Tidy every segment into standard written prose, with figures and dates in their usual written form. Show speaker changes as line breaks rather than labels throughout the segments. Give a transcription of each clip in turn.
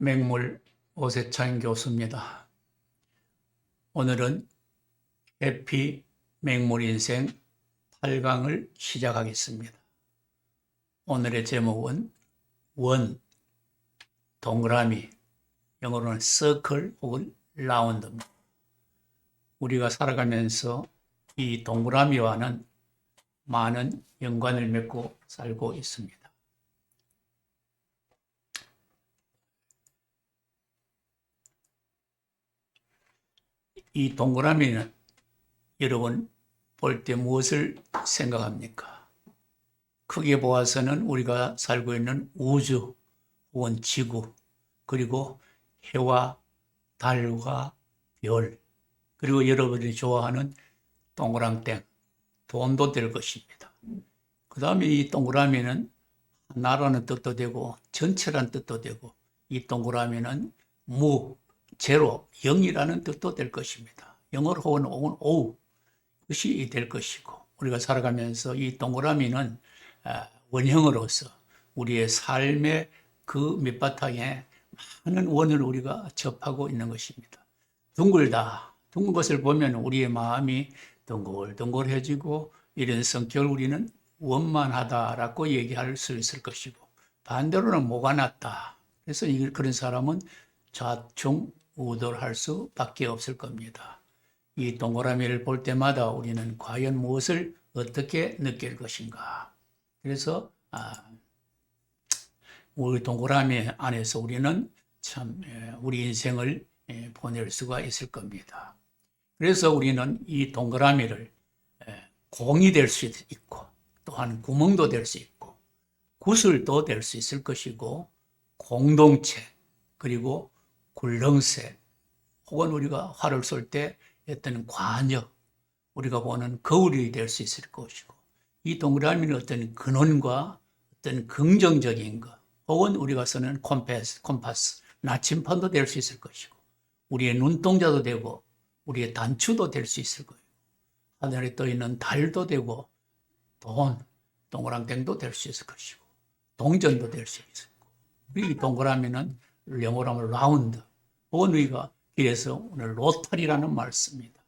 맹물 오세찬 교수입니다. 오늘은 해피 맹물인생 8강을 시작하겠습니다. 오늘의 제목은 원, 동그라미, 영어로는 서클 혹은 라운드입니다. 우리가 살아가면서 이 동그라미와는 많은 연관을 맺고 살고 있습니다. 이 동그라미는 여러분 볼 때 무엇을 생각합니까? 크게 보아서는 우리가 살고 있는 우주 혹은 지구, 그리고 해와 달과 별, 그리고 여러분이 좋아하는 동그랑땡, 돈도 될 것입니다. 그 다음에 이 동그라미는 하나라는 뜻도 되고 전체라는 뜻도 되고, 이 동그라미는 제로, 0이라는 뜻도 될 것입니다. 영어로 혹은 O, 것이 될 것이고, 우리가 살아가면서 이 동그라미는 원형으로서 우리의 삶의 그 밑바탕에 많은 원을 우리가 접하고 있는 것입니다. 둥글다, 둥근 것을 보면 우리의 마음이 둥글둥글해지고, 이런 성격을 우리는 원만하다라고 얘기할 수 있을 것이고, 반대로는 모가 났다. 그래서 그런 사람은 좌충우돌할 수밖에 없을 겁니다. 이 동그라미를 볼 때마다 우리는 과연 무엇을 어떻게 느낄 것인가. 그래서 우리 동그라미 안에서 우리는 참 우리 인생을 보낼 수가 있을 겁니다. 그래서 우리는 이 동그라미를 공이 될 수 있고, 또한 구멍도 될 수 있고, 구슬도 될 수 있을 것이고, 공동체, 그리고 굴렁쇠, 혹은 우리가 활을 쏠 때 어떤 관역, 우리가 보는 거울이 될 수 있을 것이고, 이 동그라미는 어떤 근원과 어떤 긍정적인 것, 혹은 우리가 쓰는 콤파스, 나침판도 될 수 있을 것이고, 우리의 눈동자도 되고, 우리의 단추도 될 수 있을 거예요. 하늘에 떠 있는 달도 되고, 동그랑땡도 될 수 있을 것이고, 동전도 될 수 있을 거고, 이 동그라미는 영어로 하면 라운드, 혹은 우리가 길에서 오늘 로터리라는 말을 씁니다.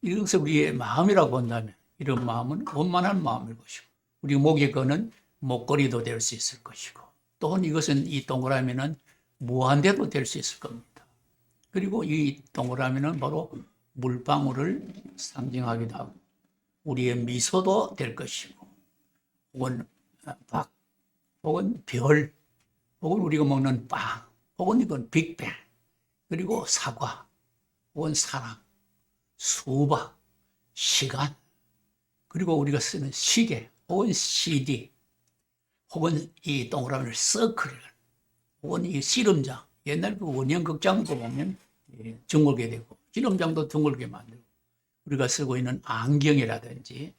이것을 우리의 마음이라고 본다면, 이런 마음은 원만한 마음일 것이고, 우리 목에 거는 목걸이도 될 수 있을 것이고, 또한 이것은, 이 동그라미는 무한대도 될 수 있을 겁니다. 그리고 이 동그라미는 바로 물방울을 상징하기도 하고, 우리의 미소도 될 것이고, 혹은 박, 혹은 별, 혹은 우리가 먹는 빵, 혹은 이건 빅뱅, 그리고 사과, 혹은 사랑, 수박, 시간, 그리고 우리가 쓰는 시계, 혹은 CD, 혹은 이 동그라미를 서클, 혹은 이 씨름장, 옛날 그 원형극장도 보면 둥글게 되고, 씨름장도 둥글게 만들고, 우리가 쓰고 있는 안경이라든지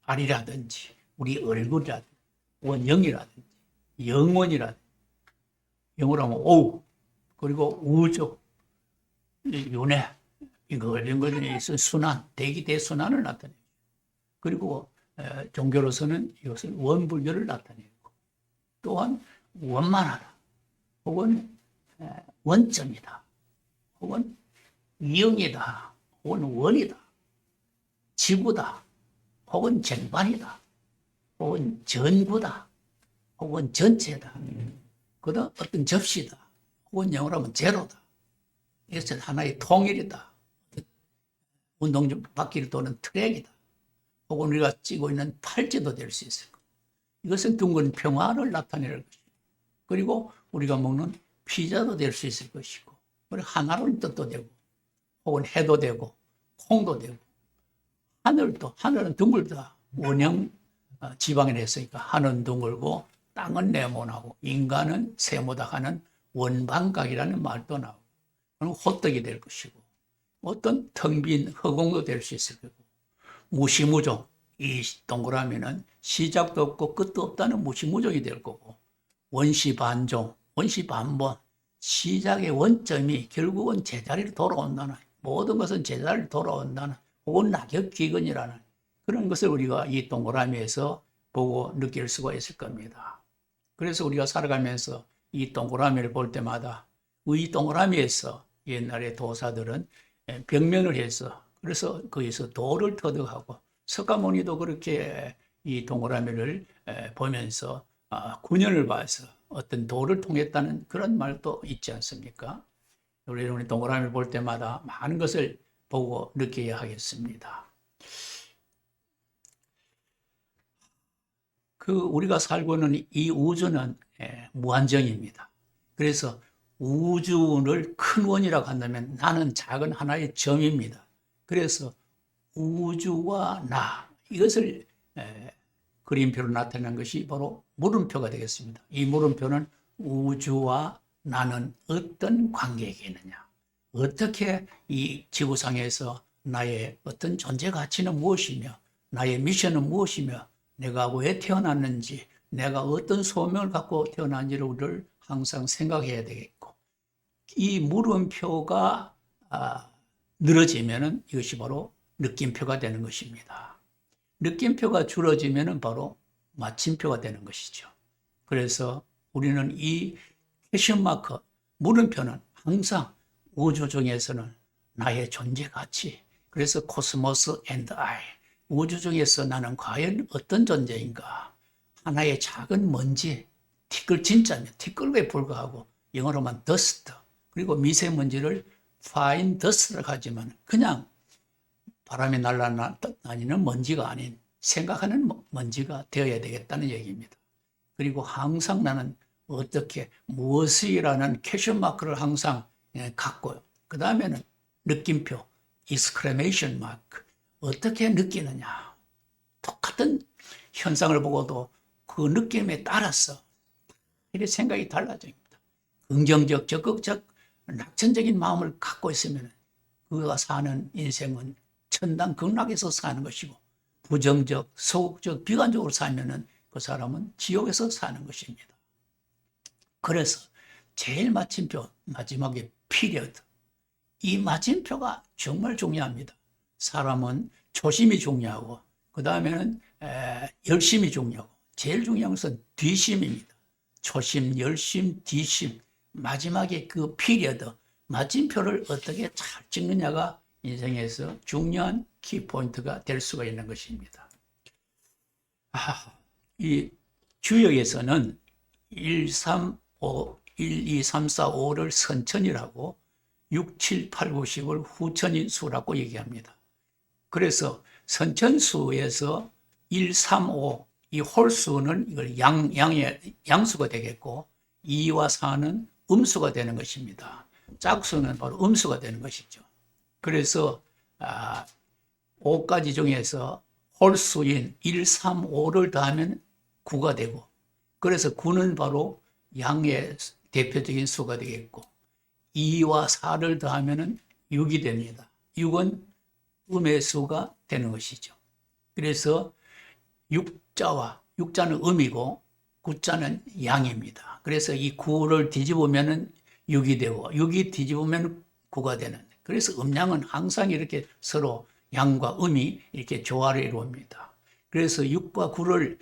알이라든지 우리 얼굴이라든지 원형이라든지 영원이라든지, 영어로 하면 오우, 그리고 우주, 윤회, 이런 것에 있어 순환, 대기 대순환을 나타내고, 그리고 종교로서는 이것은 원불교를 나타내고, 또한 원만하다, 혹은 원점이다, 혹은 이영이다, 혹은 원이다, 지구다, 혹은 전반이다, 혹은 전구다, 혹은 전체다, 그다음 어떤 접시다, 혹은 영어로 하면 제로다. 이것은 하나의 통일이다. 운동 바퀴를 도는 트랙이다. 혹은 우리가 찌고 있는 팔찌도 될 수 있을 겁니다. 이것은 둥근 평화를 나타낼 것이고, 그리고 우리가 먹는 피자도 될 수 있을 것이고, 그리고 하나로는 뜻도 되고, 혹은 해도 되고, 콩도 되고, 하늘은 둥글다. 원형 지방이라 했으니까 하늘은 둥글고 땅은 네모나고 인간은 세모다 하는 원방각이라는 말도 나오고, 그럼 호떡이 될 것이고, 어떤 텅 빈 허공도 될 수 있을 거고, 무시무종, 이 동그라미는 시작도 없고 끝도 없다는 무시무종이 될 거고, 원시반종, 원시반본, 시작의 원점이 결국은 제자리로 돌아온다는, 모든 것은 제자리로 돌아온다는, 혹은 낙엽기근이라는 그런 것을 우리가 이 동그라미에서 보고 느낄 수가 있을 겁니다. 그래서 우리가 살아가면서 이 동그라미를 볼 때마다 의 동그라미에서 옛날에 도사들은 벽면을 해서 그래서 거기서 돌을 터득하고 석가모니도 그렇게 이 동그라미를 보면서 군연을 봐서 어떤 돌을 통했다는 그런 말도 있지 않습니까? 우리 동그라미를 볼 때마다 많은 것을 보고 느껴야 하겠습니다. 우리가 살고 있는 이 우주는 무한정입니다. 그래서 우주를 큰 원이라고 한다면 나는 작은 하나의 점입니다. 그래서 우주와 나 이것을 그림표로 나타낸 것이 바로 물음표가 되겠습니다. 이 물음표는 우주와 나는 어떤 관계가 있느냐, 어떻게 이 지구상에서 나의 어떤 존재 가치는 무엇이며 나의 미션은 무엇이며 내가 왜 태어났는지 내가 어떤 소명을 갖고 태어난지를 우리를 항상 생각해야 되겠고 이 물음표가 늘어지면 이것이 바로 느낌표가 되는 것입니다. 느낌표가 줄어지면 바로 마침표가 되는 것이죠. 그래서 우리는 이 퀘션마크, 물음표는 항상 우주 중에서는 나의 존재 가치, 그래서 코스모스 앤드 아이, 우주 중에서 나는 과연 어떤 존재인가? 하나의 작은 먼지, 티끌 진짜면 티끌에 불과하고 영어로만 dust, 그리고 미세먼지를 fine dust라고 하지만 그냥 바람에 날아다니는 먼지가 아닌 생각하는 먼지가 되어야 되겠다는 얘기입니다. 그리고 항상 나는 어떻게 무엇이라는 퀘션 마크를 항상 갖고요. 그 다음에는 느낌표, exclamation mark, 어떻게 느끼느냐. 똑같은 현상을 보고도 그 느낌에 따라서 이렇게 생각이 달라집니다. 긍정적, 적극적, 낙천적인 마음을 갖고 있으면 그가 사는 인생은 천당 극락에서 사는 것이고 부정적, 소극적, 비관적으로 살면은 그 사람은 지옥에서 사는 것입니다. 그래서 제일 마침표, 마지막에 피리어드. 이 마침표가 정말 중요합니다. 사람은 초심이 중요하고 그 다음에는 열심이 중요하고 제일 중요한 것은 뒤심입니다. 초심, 열심, 뒤심, 마지막에 그 피리어드, 마침표를 어떻게 잘 찍느냐가 인생에서 중요한 키포인트가 될 수가 있는 것입니다. 이 주역에서는 1, 3, 5, 1, 2, 3, 4, 5를 선천이라고 6, 7, 8, 9, 10을 후천인 수라고 얘기합니다. 그래서 선천수에서 1, 3, 5, 이 홀수는 이걸 양수가 되겠고 2와 4는 음수가 되는 것입니다. 짝수는 바로 음수가 되는 것이죠. 그래서 5가지 중에서 홀수인 1, 3, 5를 더하면 9가 되고 그래서 9는 바로 양의 대표적인 수가 되겠고 2와 4를 더하면 6이 됩니다. 6은 음의 수가 되는 것이죠. 그래서 6자는 음이고 9자는 양입니다. 그래서 이 9를 뒤집으면 6이 되고 6이 뒤집으면 9가 되는. 그래서 음양은 항상 이렇게 서로 양과 음이 이렇게 조화를 이루옵니다. 그래서 6과 9를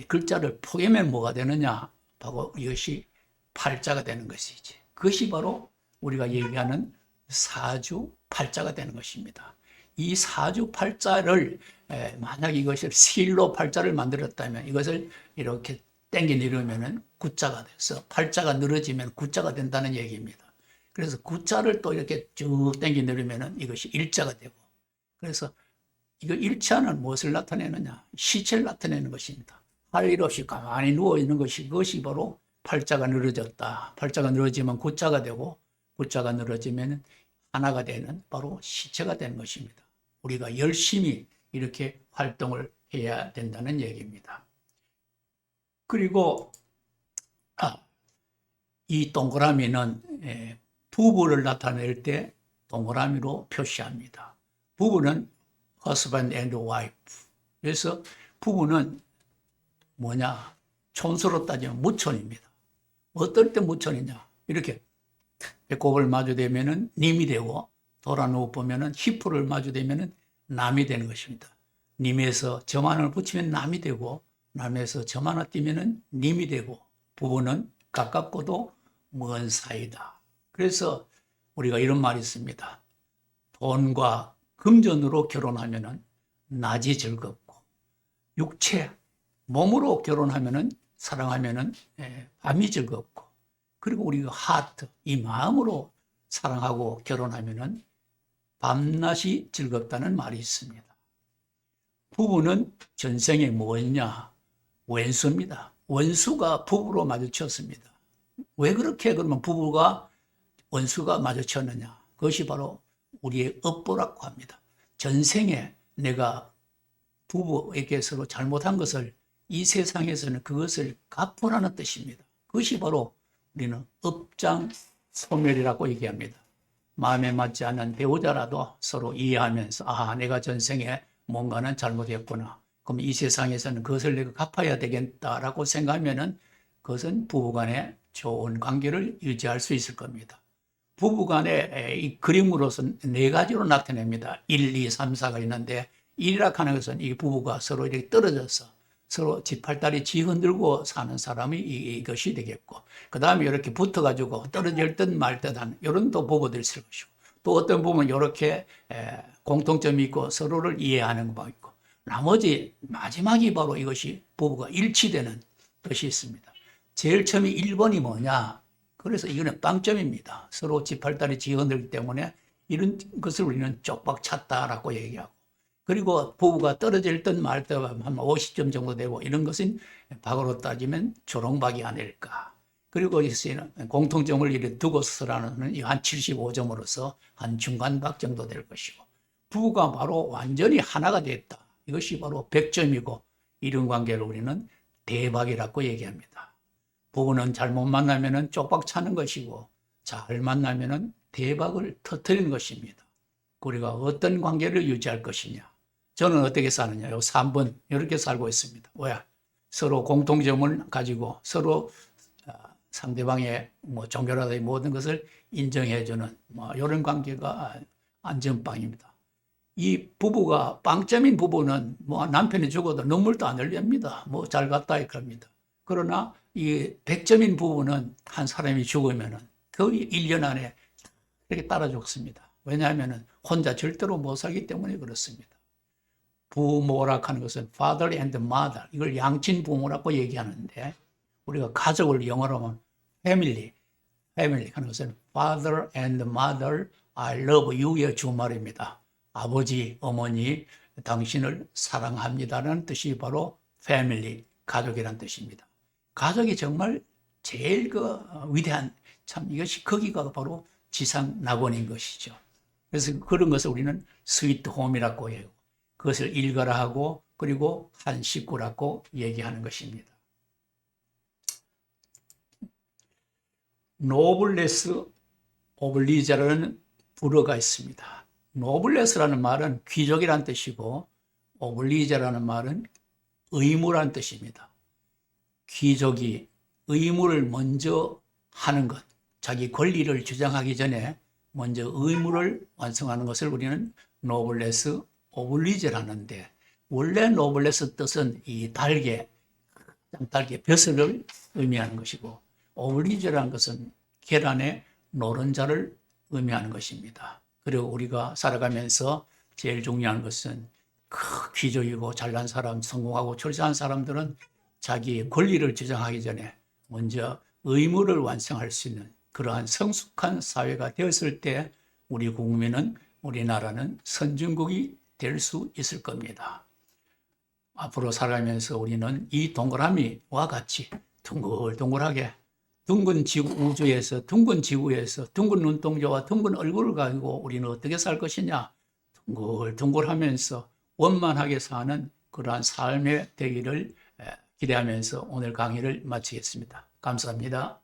글자를 포개면 뭐가 되느냐? 바로 이것이 팔자가 되는 것이지. 그것이 바로 우리가 얘기하는 사주팔자가 되는 것입니다. 이 사주팔자를 만약 이것을 실로 팔자를 만들었다면 이것을 이렇게 땡겨 내려오면 구자가 돼서 팔자가 늘어지면 구자가 된다는 얘기입니다. 그래서 구자를 또 이렇게 쭉 땡겨 내리면 이것이 일자가 되고 그래서 이거 일자는 무엇을 나타내느냐? 시체를 나타내는 것입니다. 할 일 없이 가만히 누워 있는 것이 그것이 바로 팔자가 늘어졌다. 팔자가 늘어지면 구자가 되고 구자가 늘어지면 하나가 되는 바로 시체가 되는 것입니다. 우리가 열심히 이렇게 활동을 해야 된다는 얘기입니다. 그리고 이 동그라미는 부부를 나타낼 때 동그라미로 표시합니다. 부부는 husband and wife. 그래서 부부는 뭐냐? 촌수로 따지면 무촌입니다. 어떨 때 무촌이냐? 이렇게 배꼽을 마주대면은 님이 되고 돌아 누워 보면은 히프를 마주대면은 남이 되는 것입니다. 님에서 점 하나를 붙이면 남이 되고 남에서 점 하나 띄면은 님이 되고 부부는 가깝고도 먼 사이다. 그래서 우리가 이런 말이 있습니다. 돈과 금전으로 결혼하면은 낮이 즐겁고, 육체, 몸으로 결혼하면은, 사랑하면은 밤이 즐겁고, 그리고 우리가 하트, 이 마음으로 사랑하고 결혼하면은 밤낮이 즐겁다는 말이 있습니다. 부부는 전생에 뭐였냐? 원수입니다. 원수가 부부로 마주쳤습니다. 왜 그렇게 그러면 부부가 원수가 마주쳤느냐? 그것이 바로 우리의 업보라고 합니다. 전생에 내가 부부에게 서로 잘못한 것을 이 세상에서는 그것을 갚으라는 뜻입니다. 그것이 바로 우리는 업장 소멸이라고 얘기합니다. 마음에 맞지 않는 배우자라도 서로 이해하면서 내가 전생에 뭔가는 잘못했구나. 그럼 이 세상에서는 그것을 내가 갚아야 되겠다라고 생각하면은 그것은 부부간의 좋은 관계를 유지할 수 있을 겁니다. 부부간의 이 그림으로서는 네 가지로 나타냅니다. 1, 2, 3, 4가 있는데 1이라 하는 것은 이 부부가 서로 이렇게 떨어져서 서로 지팔다리 지 흔들고 사는 사람이 이것이 되겠고, 그 다음에 이렇게 붙어가지고 떨어질 듯 말 듯한 이런 또 부부들이 있을 것이고, 또 어떤 부분은 이렇게 공통점이 있고 서로를 이해하는 바 있고, 나머지 마지막이 바로 이것이 부부가 일치되는 것이 있습니다. 제일 처음에 1번이 뭐냐? 그래서 이거는 빵점입니다. 서로 지팔다리 지 흔들기 때문에 이런 것을 우리는 쪽박 찼다라고 얘기하고, 그리고 부부가 떨어질 듯 말 듯 한 50점 정도 되고, 이런 것은 박으로 따지면 조롱박이 아닐까. 그리고 공통점을 이렇게 두고서라는 한 75점으로서 한 중간박 정도 될 것이고, 부부가 바로 완전히 하나가 됐다. 이것이 바로 100점이고, 이런 관계를 우리는 대박이라고 얘기합니다. 부부는 잘못 만나면 쪽박 차는 것이고, 잘 만나면 대박을 터뜨리는 것입니다. 우리가 어떤 관계를 유지할 것이냐. 저는 어떻게 사느냐. 요 3번 이렇게 살고 있습니다. 뭐야? 서로 공통점을 가지고 서로 상대방의 종교라든지 모든 것을 인정해주는 이런 관계가 안전빵입니다. 이 부부가 빵점인 부부는 남편이 죽어도 눈물도 안 흘립니다. 잘 갔다 이겁니다. 그러나 이 100점인 부부는 한 사람이 죽으면은 거의 1년 안에 이렇게 따라 죽습니다. 왜냐하면 혼자 절대로 못 살기 때문에 그렇습니다. 부모라 하는 것은 father and mother, 이걸 양친 부모라고 얘기하는데, 우리가 가족을 영어로 하면 family 하는 것은 father and mother, I love you의 주말입니다. 아버지, 어머니, 당신을 사랑합니다라는 뜻이 바로 family, 가족이라는 뜻입니다. 가족이 정말 제일 위대한, 참 이것이 거기가 바로 지상 낙원인 것이죠. 그래서 그런 것을 우리는 스위트 홈이라고 해요. 그것을 일가라 하고, 그리고 한 식구라고 얘기하는 것입니다. 노블레스 오블리제라는 불어가 있습니다. 노블레스라는 말은 귀족이란 뜻이고, 오블리제라는 말은 의무란 뜻입니다. 귀족이 의무를 먼저 하는 것, 자기 권리를 주장하기 전에 먼저 의무를 완성하는 것을 우리는 노블레스 오블리제라는데, 원래 노블레스 뜻은 이 달개, 벼슬을 의미하는 것이고, 오블리제라는 것은 계란의 노른자를 의미하는 것입니다. 그리고 우리가 살아가면서 제일 중요한 것은 귀족이고 잘난 사람, 성공하고 출세한 사람들은 자기의 권리를 주장하기 전에 먼저 의무를 완성할 수 있는 그러한 성숙한 사회가 되었을 때 우리 국민은, 우리나라는 선진국이 될 수 있을 겁니다. 앞으로 살아가면서 우리는 이 동그라미와 같이 둥글둥글하게 둥근 지구 우주에서, 둥근 지구에서 둥근 눈동자와 둥근 얼굴을 가지고 우리는 어떻게 살 것이냐, 둥글둥글하면서 원만하게 사는 그러한 삶의 되기를 기대하면서 오늘 강의를 마치겠습니다. 감사합니다.